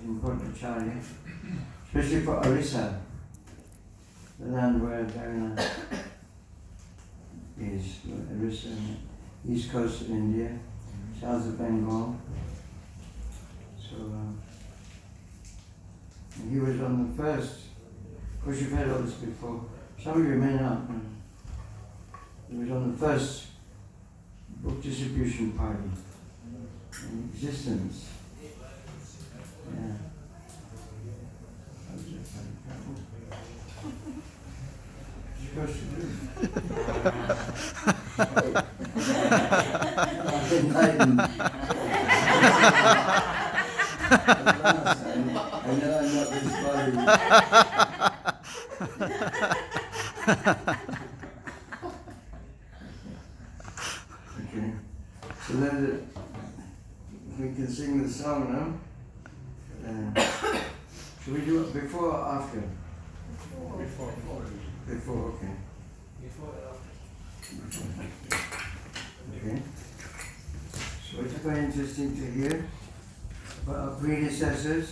important acharya, especially for Orissa, the land where Dharana is, Orissa, east coast of India, south of Bengal. So he was on the first, of course you've heard all this before, some of you may not know. He was on the first book distribution party in existence. Yeah. You're supposed to do. I know I'm not this body. Okay. So then we can sing the song now. Should we do it before or after? Before. Before, okay. Before or after? Okay. So it's very interesting to hear about our predecessors.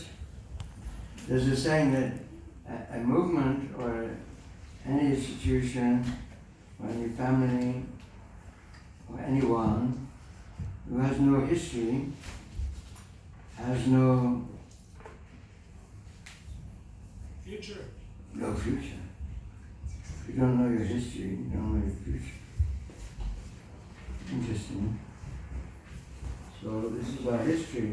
There's a saying that a movement or any institution or any family or anyone who has no history has no future. No future. If you don't know your history, you don't know your future. Interesting. So this is our history.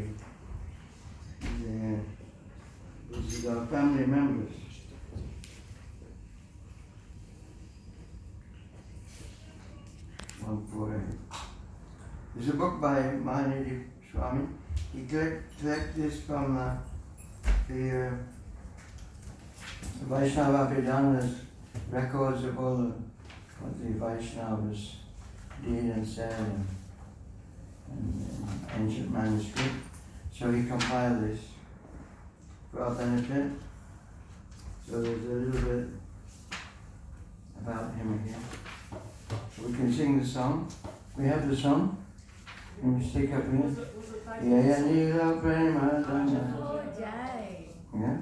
This is our family members. There's a book by Mahavishnu Swami. He collected this from the Vaishnava Abhidhamma's records of all what the Vaishnavas did and said and ancient manuscript. So he compiled this for our benefit. So there's a little bit about him here. So we can sing the song. We have the song. Can you stick up here? Je Anilo Prema. Yeah?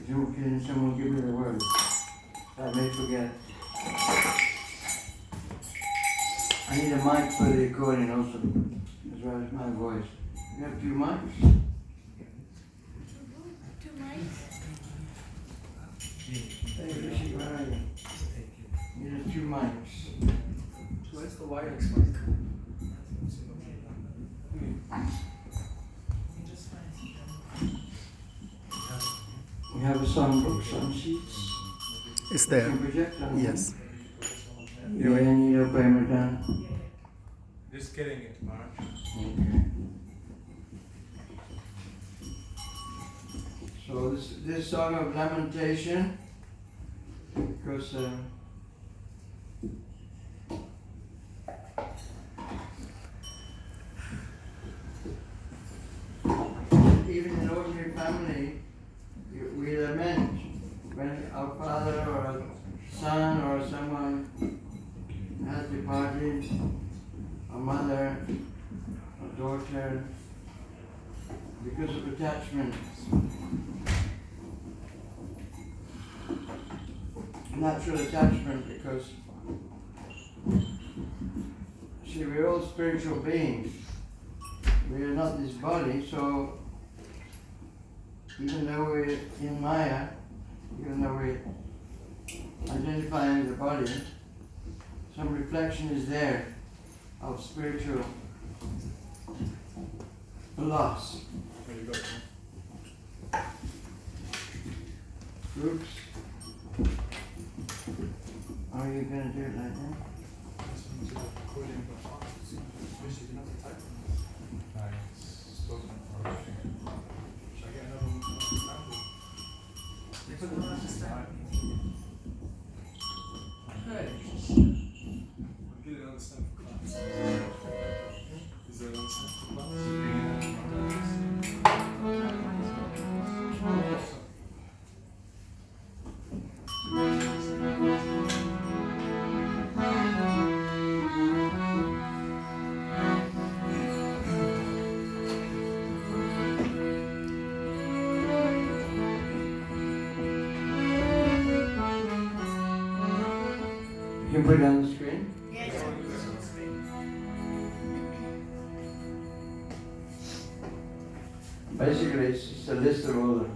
Can someone give me the words? I may forget. I need a mic for the recording also, as well as my voice. You have 2 mics? 2 mics? Hey, Rishi, where are you? You need 2 mics. Where's the wireless mic? We have a songbook, some sheets. It's there. You can project on Yes. them. Je Anilo Prema. Just getting it, Mark. Okay. So this song of lamentation, because even in ordinary family, we lament when our father or a son or someone has departed, a mother, a daughter, because of attachment. Natural attachment, because see, we're all spiritual beings. We are not this body, so even though we're in Maya, even though we identify as the body, some reflection is there of spiritual loss. There you go. Groups. Are you going to do it like that? can put it on the screen? Yes. Basically, it's just a list of all the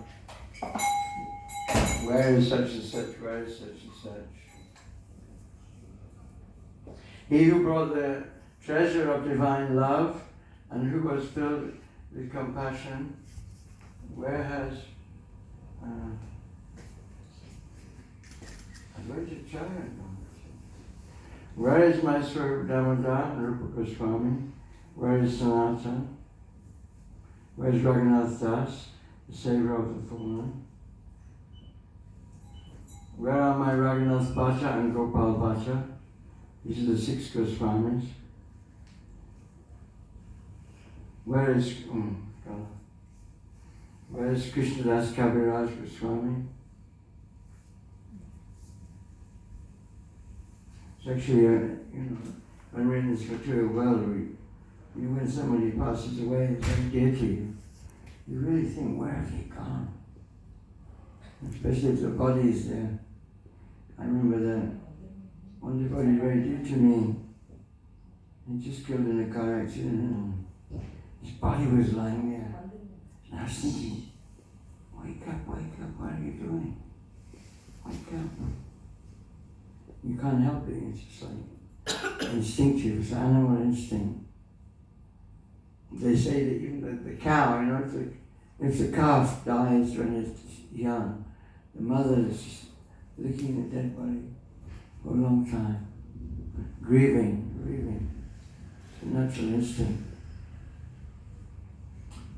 where is such and such, where is such and such. He who brought the treasure of divine love and who was filled with compassion, where has where's your child? Where is my Swarup Damodar and Rupa Goswami? Where is Sanatana? Where is Raghunath Das, the savior of the fallen? Where are my Raghunath Bhatta and Gopal Bhatta? These are the 6 Goswamis. Where is Krishnadas Kaviraj Goswami? It's actually, when we're in this material world, when somebody passes away, it's very dear to you. You really think, where have they gone? Especially if the body is there. I remember that one devotee very dear to me, he just killed in a car accident and his body was lying there. And I was thinking, wake up, what are you doing? Wake up. You can't help it, it's just like instinctive, it's animal instinct. They say that even the cow, if the calf dies when it's young, the mother is just licking the dead body for a long time, grieving. It's a natural instinct.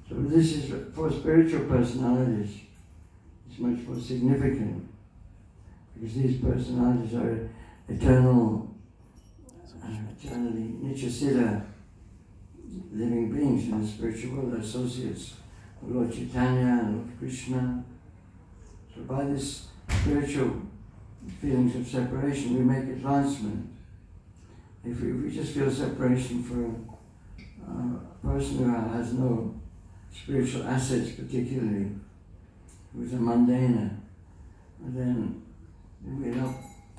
So this is, for spiritual personalities, it's much more significant, because these personalities are eternally Nityasiddha living beings in the spiritual world, associates of Lord Chaitanya and Lord Krishna. So by this spiritual feelings of separation, we make advancement. If we just feel separation for a person who has no spiritual assets particularly, who's a mundaner, then we're not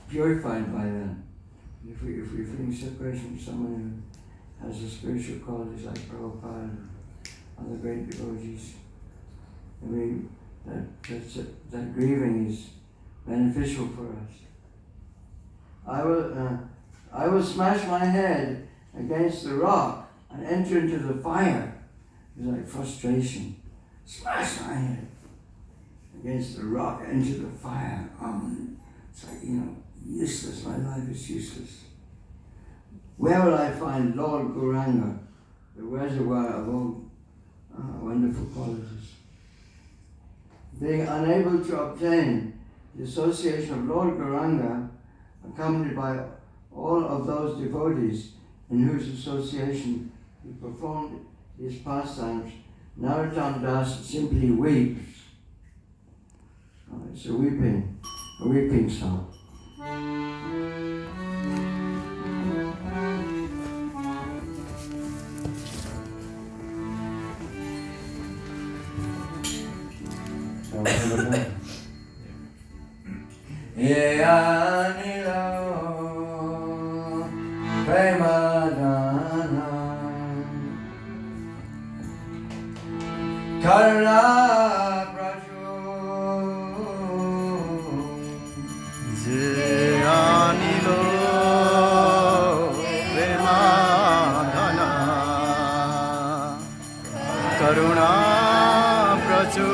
purified by that. If we're feeling separation from someone who has the spiritual qualities like Prabhupada and other great devotees, that grieving is beneficial for us. I will smash my head against the rock and enter into the fire. It's like frustration. Smash my head against the rock, into the fire. It's like, useless. My life is useless. Where will I find Lord Gauranga, the reservoir of all wonderful qualities? Being unable to obtain the association of Lord Gauranga, accompanied by all of those devotees in whose association he performed his pastimes, Narottam Das simply weeps. It's a weeping song. Je Anilo Premadana Karuna Praju Je Anilo Premadana Karuna Praju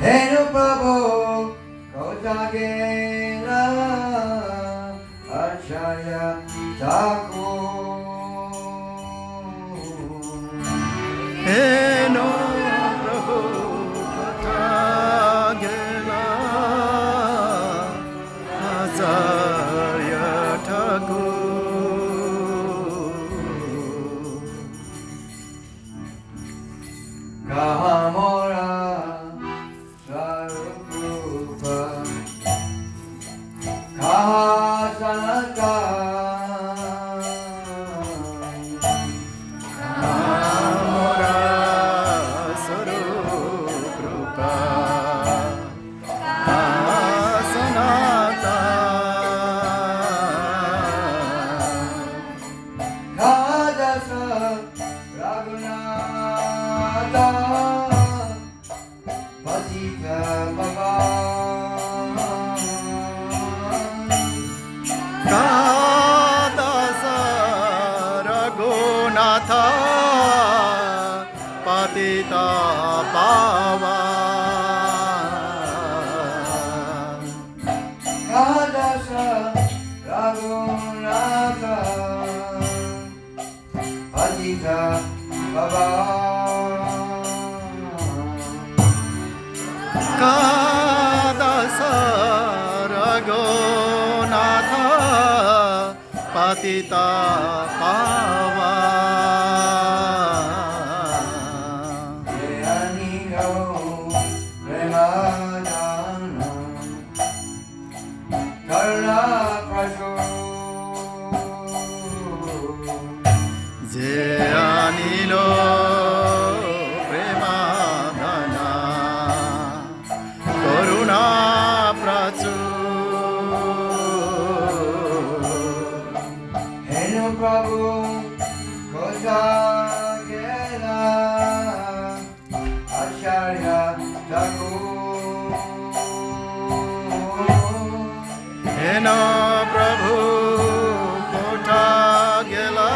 Henu Prabhu Kotagena Acharya Thakur Heno Prabhu Katagela Acharya Thakur Kahamora Swarupa Nath পতিত পাবন কাদাস রঘুনাথ পতিত পাবন কাদাস রঘুনাথ পতিত পাবন Je Anilo Premadana Karla Prasho যে আনিল প্রেমাধনা করুণা প্রচুর Heno Prabhu Koja Gela Acharya Thakur হেন প্রভু কোঠা গেলা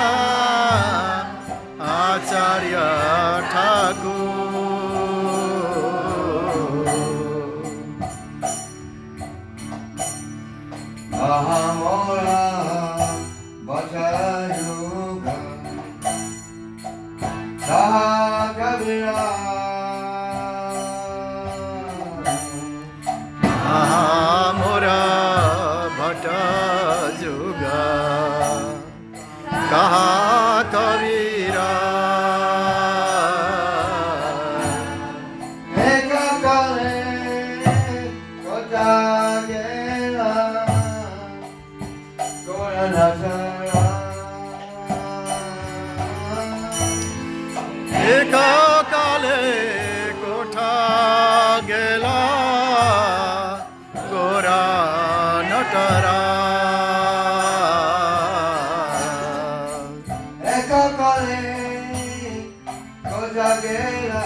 আচার্য ঠাকুর Ahamora Bhattayuga Sahagavira মোরা ভট যুগা কাহা কবিরা Ekakale Kotagela Goranasara এককালে কোঠা গেলা গোরা নটরা Ekakale Kotagela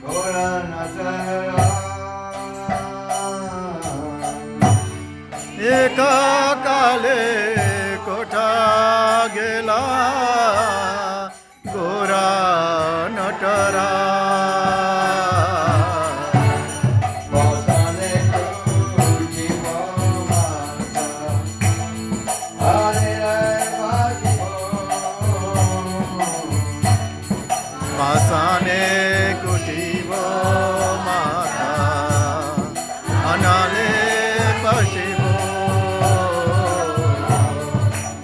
Goranasara এককালে কোঠা গেলা গোরা নটরা Bosane Kuchi Bomata Hare Pasibo পাশানে কুটিব মাথা অনালে বসিব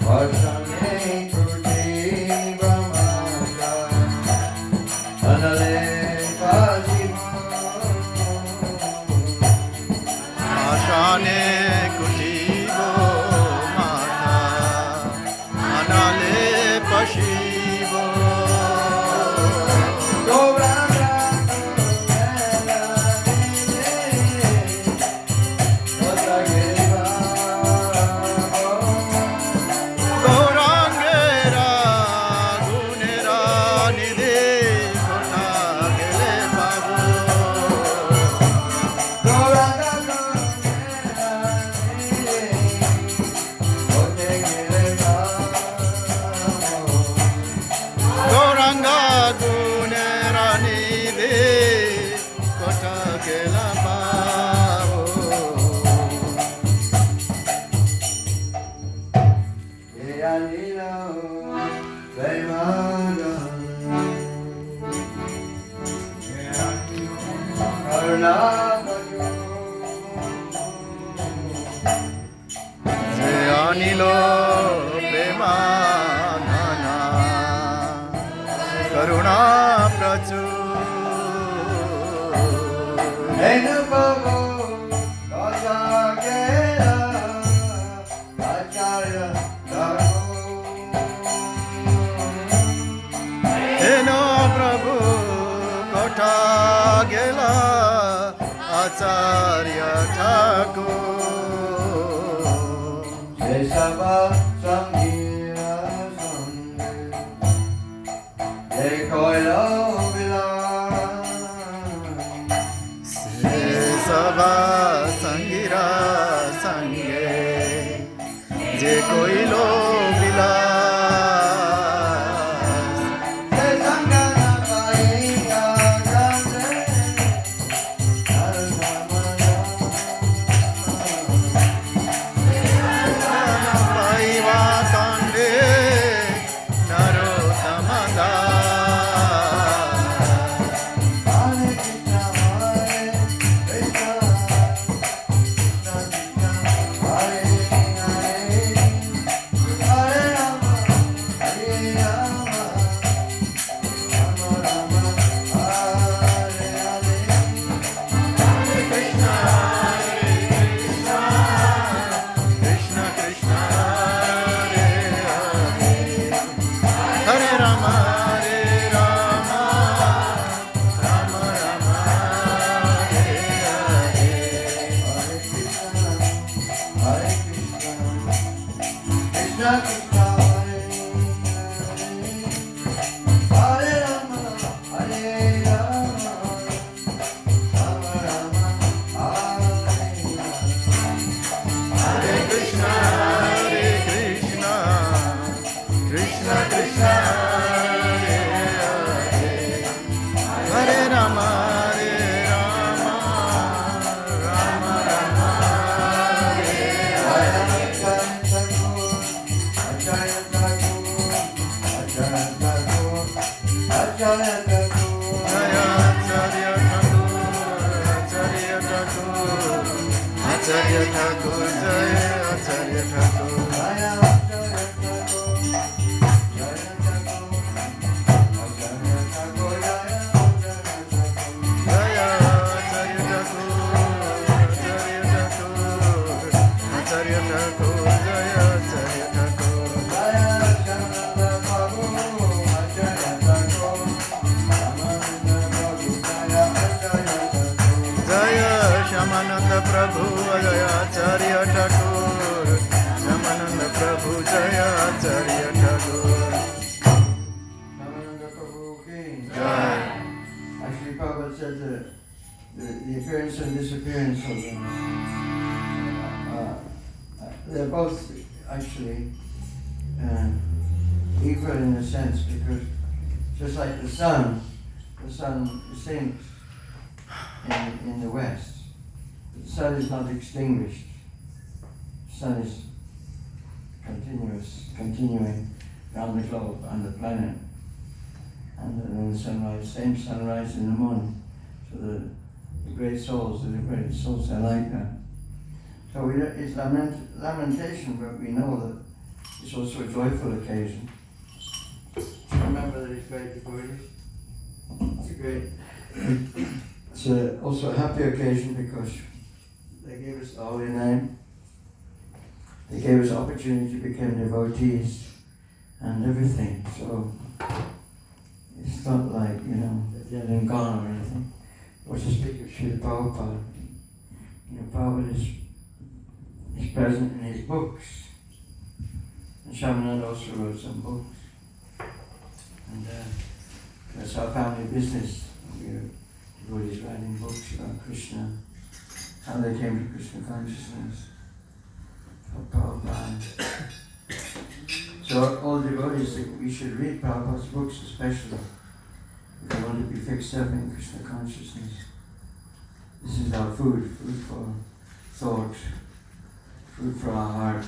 Bosane Kuchi Bomata Hare Pasibo পাশানে কুটিব মাথা অনালে বসিব Gauranga গৌরাঙ্গেরা গুণেরা নিধি কোথা গেলে পাবো গৌরাঙ্গা গুণেরা নিধি কোথা গেলা পাবো Je Anilo Premadana Karla Prasho যে আনিল প্রেমাধনা করুণা প্রচুর Heno Prabhu Koja Gela Acharya Thakur হেন প্রভু কোঠা গেলা আচার্য ঠাকুর Saba Sangira Sangha Je Koilo Vila সে সভা সঙ্গীরা সঙ্গে যে কইল বিলা Acharya Thakur, Jaya Acharya Thakur. Jaya Acharya Thakur, Acharya Thakur. Acharya Thakur, Jaya Acharya Thakur. Jaya Shyamananda Prabhu, Jaya Acharya Thakur. Shyamananda Prabhu, Jaya Acharya Thakur. Shyamananda Prabhu ki Jai. Actually, Prabhupada said that the appearance and disappearance of them, they're both actually equal in a sense, because just like the sun sinks in the west. The sun is not extinguished. The sun is continuing around the globe, on the planet. And then the sunrise, same sunrise in the morning. So the great souls, the liberated souls, are like that. So it's lamentation, but we know that it's also a joyful occasion. Remember these great devotees? It's also a happy occasion because they gave us the holy name. They gave us opportunity to become devotees and everything. So it's not like, they're dead and gone or anything. Or to speak of Srila Prabhupada. Prabhupada is present in his books. And Shyamananda also wrote some books. And that's our family business. We're devotees writing books about Krishna, how they came to Krishna consciousness, for Prabhupada. So all devotees think we should read Prabhupada's books especially if we want to be fixed up in Krishna consciousness. This is our food for thought, food for our heart.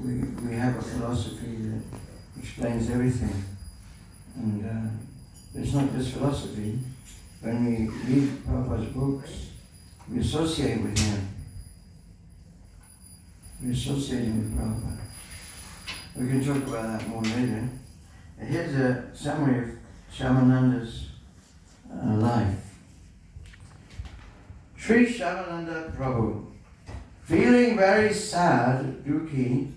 We have a philosophy that explains everything. And it's not just philosophy. When we read Prabhupada's books, we associate with him. We associate with Prabhupada. We can talk about that more later. Here's a summary of Shyamananda's life. Sri Shyamananda Prabhu, feeling very sad, dukkhi,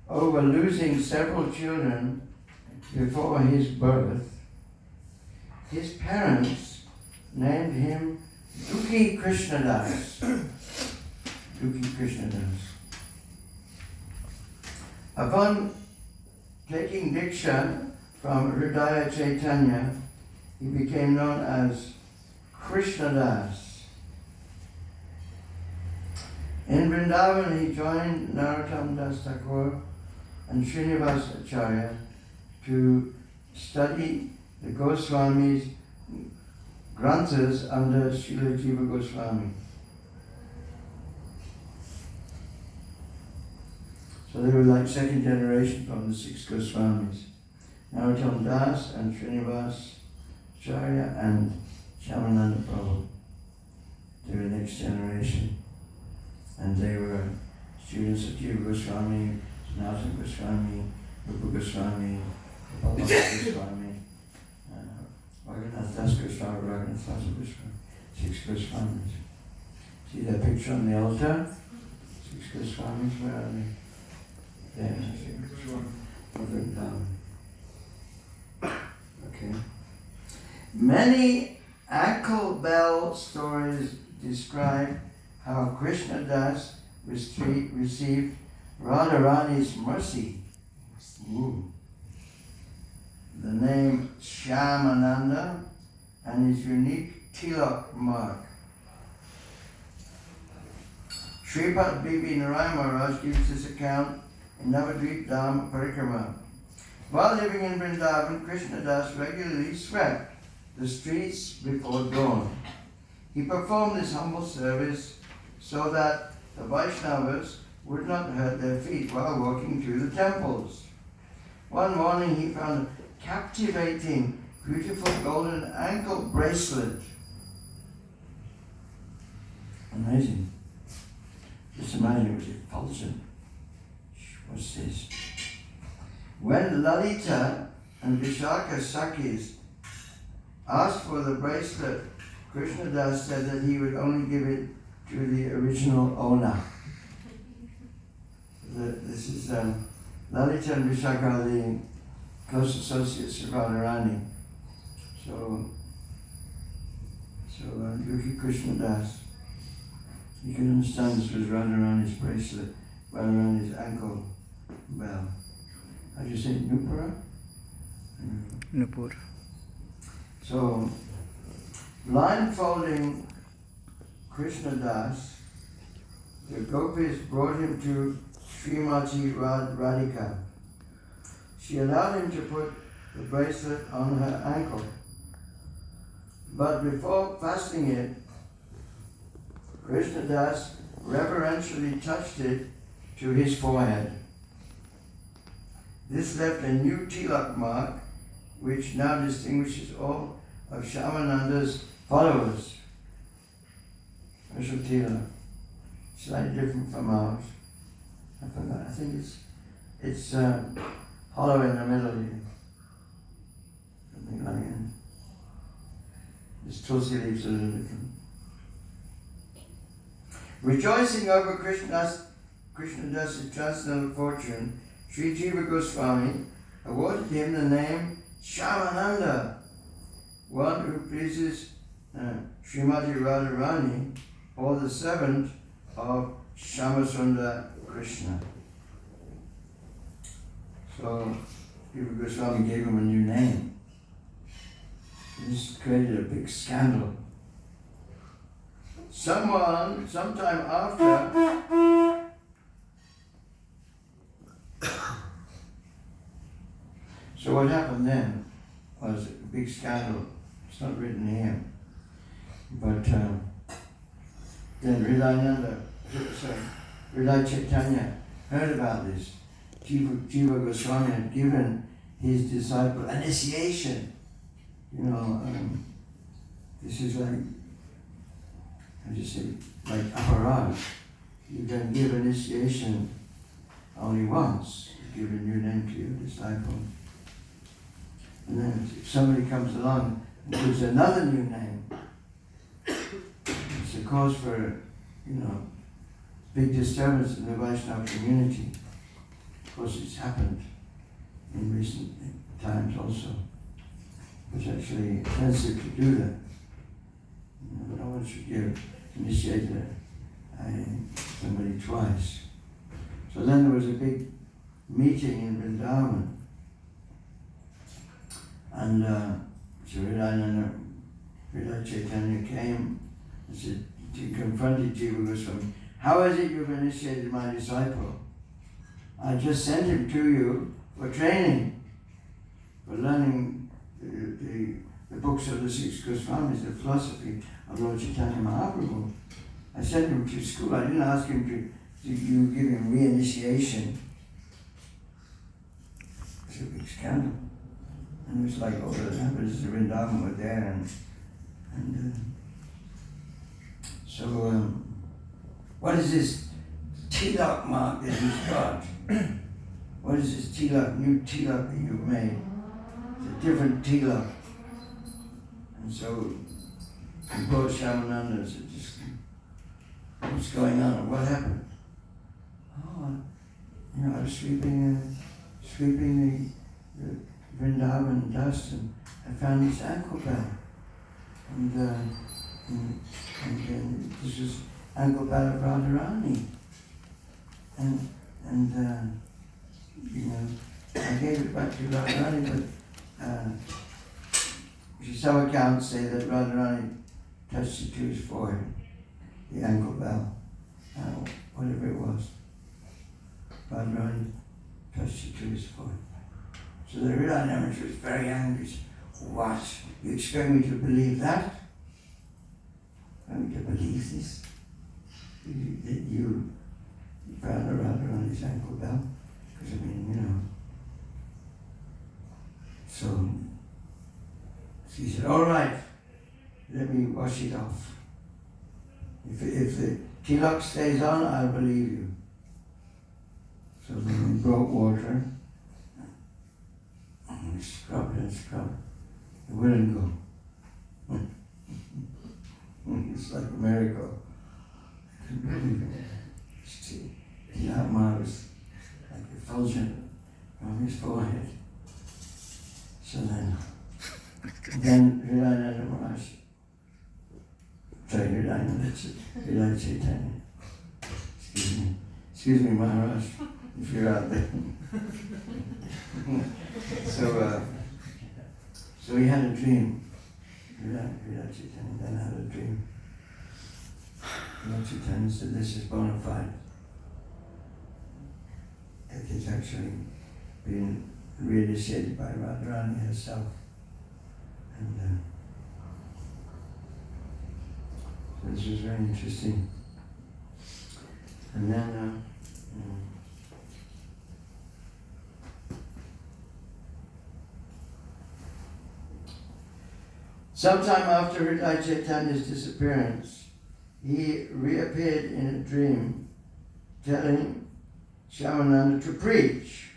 over losing several children before his birth, his parents named him Dukhi Krishnadas. Dukhi Krishnadas. Upon taking Diksha from Hridaya Chaitanya, he became known as Krishnadas. In Vrindavan, he joined Narottam Das Thakur and Srinivas Acharya to study the Goswamis' granthas under Srila Jiva Goswami. So they were like second generation from the 6 Goswamis. Narottam Das and Srinivas Acharya and Shyamananda Prabhu. They were next generation. And they were students of Jiva Goswami, Sanatana Goswami, Rupa Goswami, Balaram Goswami, Raghunath Das Goswami, Raghunath Das Goswami, 6 Goswamis. See that picture on the altar? 6 Goswamis, where are they? There, okay. Many ankle bell stories describe how Krishna Das received Radharani's mercy. Ooh. The name Shyamananda and his unique tilak mark. Sripad Bibi Narayan Maharaj gives this account in Navadvip Dham Parikrama. While living in Vrindavan, Krishnadas regularly swept the streets before dawn. He performed this humble service so that the Vaishnavas would not hurt their feet while walking through the temples. One morning he found a captivating, beautiful golden ankle bracelet. Amazing. Just imagine it was effulgent. What's this? When Lalita and Vishaka Sakhis asked for the bracelet, Krishnadas said that he would only give it to the original owner. This is Lalita and Vishaka are the close associates of Radharani. So Yuki Krishnadas, you can understand this was Radharani's bracelet, Radharani's ankle bell. How do you say it? Nupura? Nupur. So, blindfolding Krishnadas, the gopis brought him to Srimati Radhika. She allowed him to put the bracelet on her ankle. But before fastening it, Krishnadas reverentially touched it to his forehead. This left a new tilak mark, which now distinguishes all of Shyamananda's followers. Special tilak, slightly different from ours. I forgot. I think it's hollow in the middle here. Something like that. This tulsi leaves a little different. Rejoicing over Krishnadas' transcendental fortune, Sri Jiva Goswami awarded him the name Shyamananda, one who pleases Srimati Radharani, or the servant of Shyamasundar Krishna. So Jiva Goswami gave him a new name. This created a big scandal. Sometime after, so what happened then was a big scandal. It's not written here. But then Hridaya Chaitanya heard about this. Jiva Goswami had given his disciple initiation. You know, this is like, how do you say, like aparad. You can give initiation only once. You give a new name to your disciple. And then if somebody comes along and gives another new name, it's a cause for, big disturbance in the Vaishnava community. Of course, it's happened in recent times also. It's actually offensive to do that. No one should give initiate somebody twice. So then there was a big meeting in Vrindavan, and Hridaya Chaitanya came and said, he confronted Jiva Goswami, how is it you've initiated my disciple? I just sent him to you for training, for learning the books of the six Goswamis, the philosophy of Lord Chaitanya Mahaprabhu. I sent him to school. I didn't ask him to give him re-initiation. It's a big scandal. And it was like, oh, the members of Vrindavan were there, so what is this tilak mark that he's got? What is this tilak, new tilak that you've made? It's a different tilak. And so he brought Shyamananda and said, what's going on? What happened? Oh, I was sweeping the Vrindavan dust, and I found this ankle bell. And this was ankle bell of Radharani. And And I gave it back to Radharani, but some accounts say that Radharani touched it to his forehead, the ankle bell, whatever it was. Radharani touched it to his forehead. So the Radharani was very angry. He said, "What? You expect me to believe that? I'm to believe this? That you found a Radharani's ankle bell? Because So he said, all right, let me wash it off. If the tilak stays on, I'll believe you. So then we brought water, and we scrubbed and scrubbed. It wouldn't go. It's like a miracle. I couldn't believe it. The Atma was like effulgent from his forehead. So then Hridayananda Maharaj, Hridaya Chaitanya, excuse me Maharaj, if you're out there. So he had a dream, Hridaya Chaitanya then had a dream. Hridaya Chaitanya said this is bona fide. It is actually been reinitiated by Radharani herself. And so this was very interesting. And then sometime after Hridaya Chaitanya's disappearance, he reappeared in a dream telling Shyamananda to preach.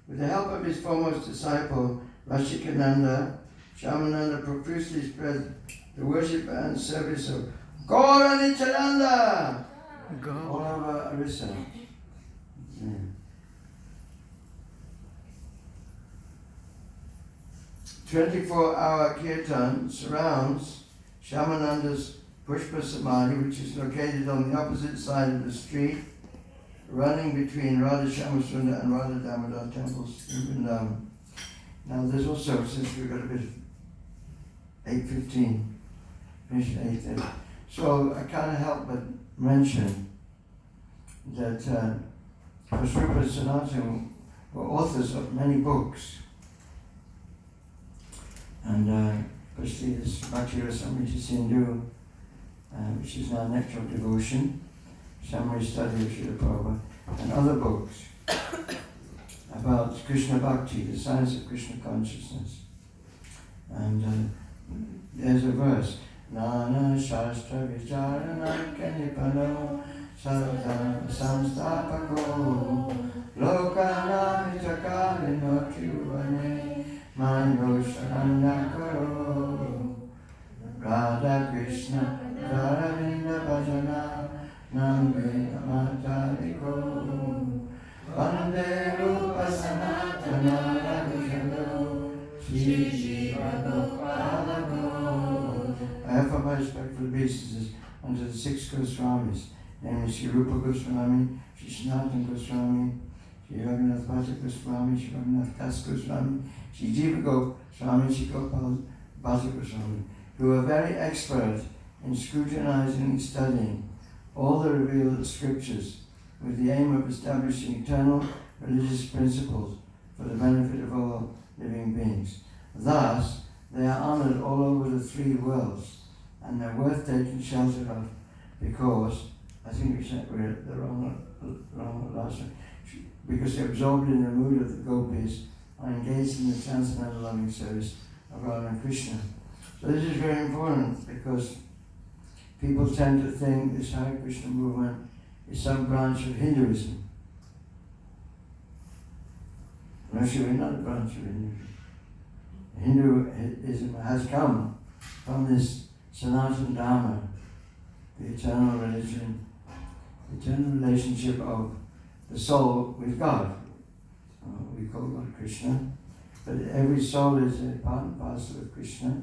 With the help of his foremost disciple, Rashikananda, Shyamananda profusely spread the worship and service of Gaura Nityananda all over Orissa. 24-hour kirtan surrounds Shyamananda's Pushpa Samadhi, which is located on the opposite side of the street, running between Radha Shyamasunda and Radha Damodar temples in Vrindavan. Now there's also, since we've got a bit of 8:15, finished at 8:30, so I can't help but mention that Srupa Sanatana were authors of many books. And especially this Bhakti Rasamrita Sindhu, which is now Nectar of Devotion, Summary Study of Srila Prabhupada, and other books about Krishna Bhakti, the science of Krishna consciousness. And there's a verse, Nana Shastra Vicharana Kanipano Sarvadharma Samstapako Lokana Vitakalino Trivane Mano Sharanya Karo Radha Krishna Dharavinda Bhajana Nambe Namatariko Vande Rupa Sanatana Raghushalo Shri Jivanokalago. I have my respectful obeisances unto the 6 Goswamis, namely Sri Rupa Goswami, Sri Sanatana Goswami, Sri Raghunath Bhatta Goswami, Sri Raghunath Das Goswami, Sri Jiva Goswami, Sri Gopal Bhatta Goswami, who are very expert in scrutinizing and studying all the revealed scriptures with the aim of establishing eternal religious principles for the benefit of all living beings. Thus, they are honored all over the 3 worlds, and they're worth taking shelter of because, I think we're at the wrong last one, because they're absorbed in the mood of the gopis, are engaged in the transcendental loving service of Radha and Krishna. So this is very important because people tend to think this Hare Krishna movement is some branch of Hinduism. Actually, we're not a branch of Hinduism. Hinduism has come from this Sanatana Dharma, the eternal religion, the eternal relationship of the soul with God. We call God Krishna, but every soul is a part and parcel of Krishna.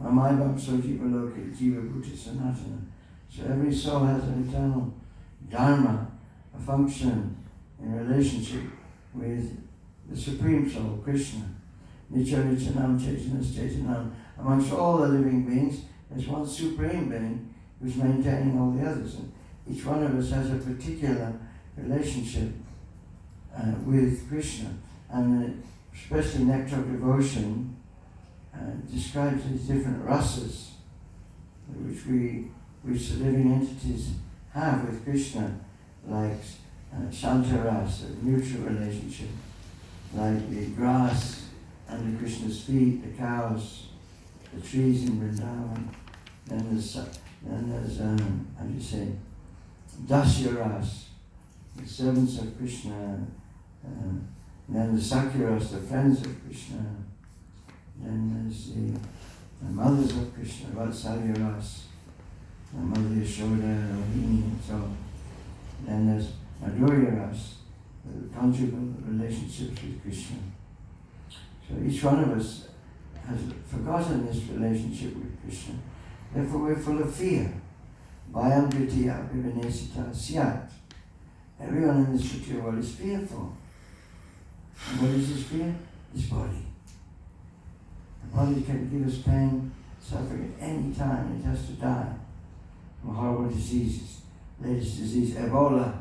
Mamaivam Sojiva Loke Jiva Bhuta Sanatana. So every soul has an eternal dharma, a function, in relationship with the Supreme Soul, Krishna. Nitya Nityanam Chaitanya Chaitanya. Amongst all the living beings, there's one Supreme Being who's maintaining all the others. And each one of us has a particular relationship with Krishna. And especially Nectar of Devotion describes these different rasas which the living entities have with Krishna, like Shantaras, a mutual relationship, like the grass under Krishna's feet, the cows, the trees in Vrindavan. Then there's how do you say, Dasyaras, the servants of Krishna. Then the Sakyaras, the friends of Krishna. Then there's the mothers of Krishna, Vatsalyaras, the Mother Yashoda, Rohini, and so on. Then there's Madhuryaras, the conjugal relationships with Krishna. So each one of us has forgotten this relationship with Krishna. Therefore we're full of fear. Bhayam Dritya Vivinesita Syat. Everyone in this material world is fearful. And what is this fear? This body. The body can give us pain, suffering at any time. It has to die from horrible diseases. Latest disease, Ebola.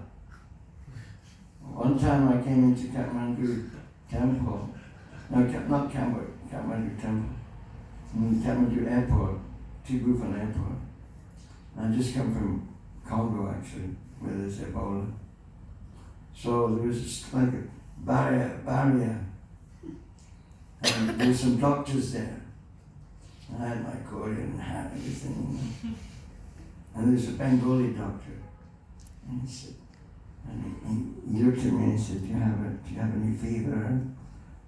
One time I came into Kathmandu temple. No, not Kathmandu temple. Kathmandu airport, Tibufan airport. And I just come from Congo actually, where there's Ebola. So there was just like a barrier. And there were some doctors there. And I had my Korean hat and everything. And there was a Bengali doctor. And he said, he looked at me and he said, do you have any fever?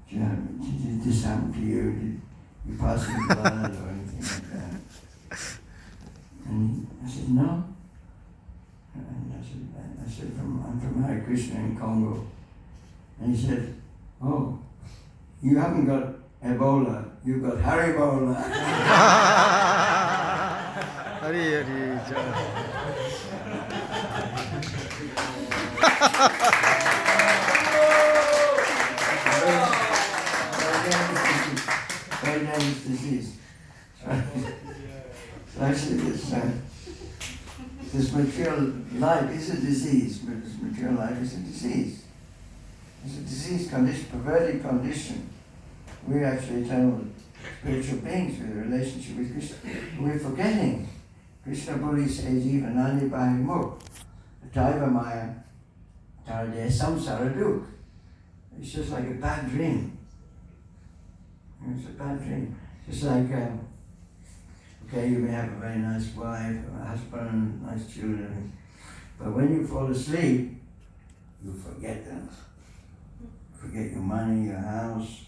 Did this happen to you? Did you pass any blood or anything like that? And I said, no. And I said, I'm from Hare Krishna in Congo. And he said, oh, you haven't got Ebola, you've got Haribola. Hari Hari Jai. Very dangerous disease. So actually this material life is a disease, but this material life is a disease. It's a disease condition, perverted condition. We're actually eternal spiritual beings with a relationship with Krishna. We're forgetting. Krishna Bhuli says even Nani Bhavi Muk, Taiva Maya, Tarade Samsara Duk. It's just like a bad dream. It's a bad dream. Just like, okay, you may have a very nice wife, a husband, nice children, but when you fall asleep, you forget them. Forget your money, your house,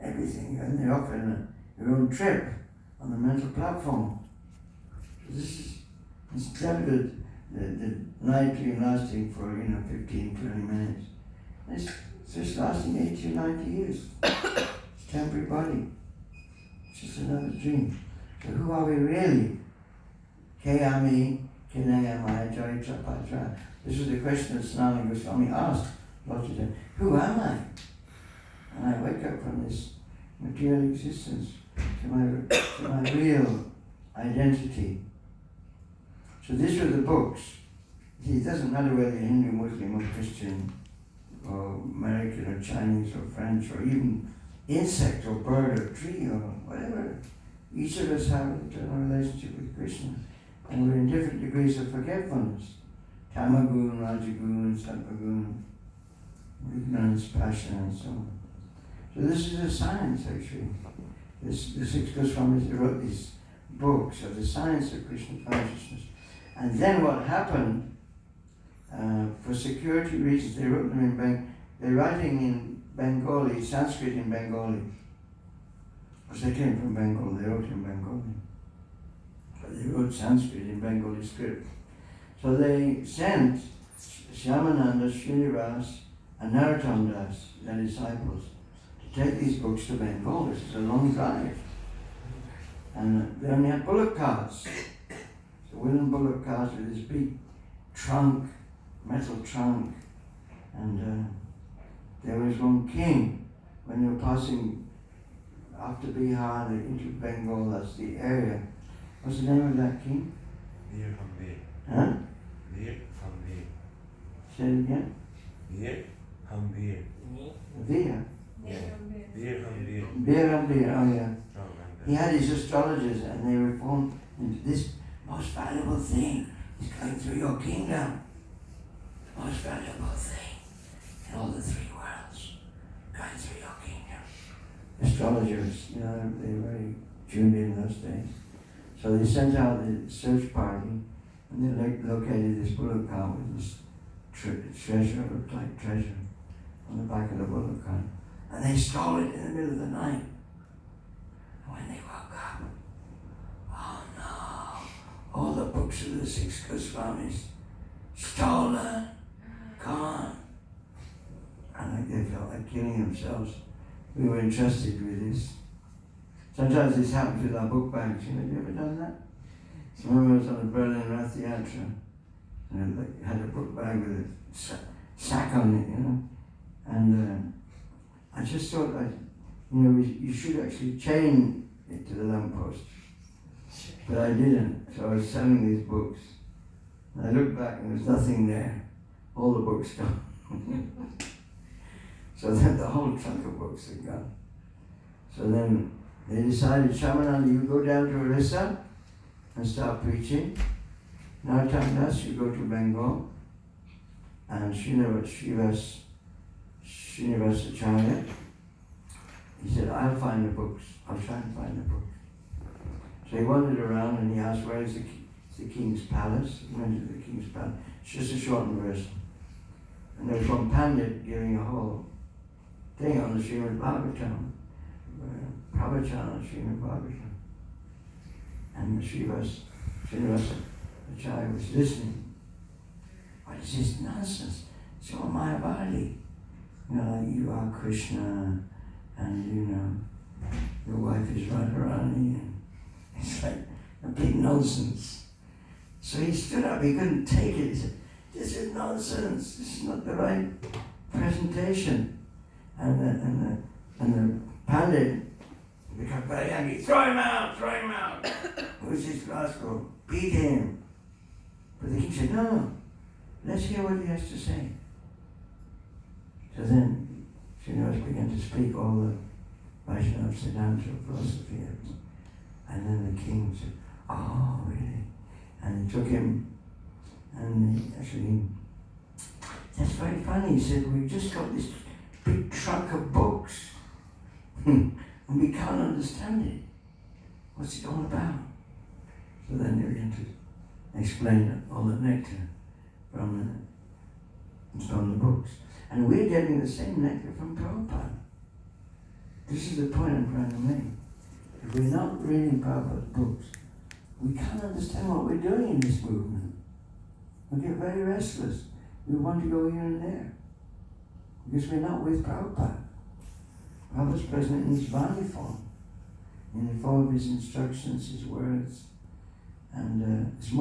everything. And you're off on your own trip on the mental platform. So this is instead of the night dream lasting for 15, 20 minutes. It's just lasting 80 or 90 years. It's temporary body. It's just another dream. So who are we really? Kayami, Kinayamaya, Jaritra Patra. This is the question that Sanatana Goswami asked lots of times. Who am I? And I wake up from this material existence to my real identity. So these were the books. See, it doesn't matter whether you're Hindu, Muslim, or Christian, or American, or Chinese, or French, or even insect, or bird, or tree, or whatever. Each of us have an eternal relationship with Krishna, and we're in different degrees of forgetfulness. Tamagun, Rajagun, Sattvagun, ignorance, passion, and so on. So this is a science, actually. The six Goswamis wrote these books of the science of Krishna consciousness. And then what happened, for security reasons, they wrote them in they're writing in Bengali, Sanskrit in Bengali. Because they came from Bengal, they wrote in Bengali. But they wrote Sanskrit in Bengali script. So they sent Shyamananda, Srinivas, and Narottam Das, their disciples, to take these books to Bengal. This is a long drive. And they only had bullock carts. So wooden bullock carts with this big trunk, metal trunk, And there was one king, when they were passing after Bihar into Bengal, that's the area. What's the name of that king? Huh? Say it again. Via. Birambir, oh yeah. He had his astrologers and they reformed into this most valuable thing is going through your kingdom. Most valuable thing in all the three worlds, going through your kingdom. Astrologers, you know, they were very tuned in those days. So they sent out the search party and they located this bullock cart with this treasure, looked like treasure, on the back of the bullock cart. And they stole it in the middle of the night. And when they woke up, oh no, all the books of the six Goswamis stolen, gone. And they felt like killing themselves. We were entrusted with this. Sometimes this happens with our book bags. You know, have you ever done that? I remember I was on a Berlin Rath Yatra and I had a book bag with a sack on it, you know. And I just thought that, you know, you should actually chain it to the lamppost. But I didn't, so I was selling these books. And I looked back and there was nothing there. All the books gone. So then the whole trunk of books had gone. So then they decided, Shyamananda, you go down to Orissa and start preaching. Narottam, you go to Bengal. And Srinivasacharya, he said, I'll find the books. I'll try and find the books. So he wandered around and he asked, where is the king's palace? He went to the king's palace. It's just a shortened version. And there was one Pandit giving a whole thing on the Srimad Bhagavatam, Pravachana Srimad Bhagavatam. And Srinivasacharya was listening. What is this nonsense? It's all Mayavadi. You know, like you are Krishna, and you know, your wife is Radharani, and it's like a big nonsense. So he stood up, he couldn't take it. He said, this is nonsense, this is not the right presentation. And the Pandit became very angry, throw him out! Who's this rascal? Beat him. But the king said, no, let's hear what he has to say. So then Srinivas began to speak all the Vaishnava Siddhanta philosophy. And then the king said, oh, really? And he took him, and that's very funny. He said, we've just got this big trunk of books, and we can't understand it. What's it all about? So then they began to explain all the nectar from the books. And we're getting the same nectar from Prabhupada. This is the point I'm trying to make. If we're not reading Prabhupada's books, we can't understand what we're doing in this movement. We get very restless. We want to go here and there. Because we're not with Prabhupada. Prabhupada's present in his Vani form, in the form of his instructions, his words, and it's more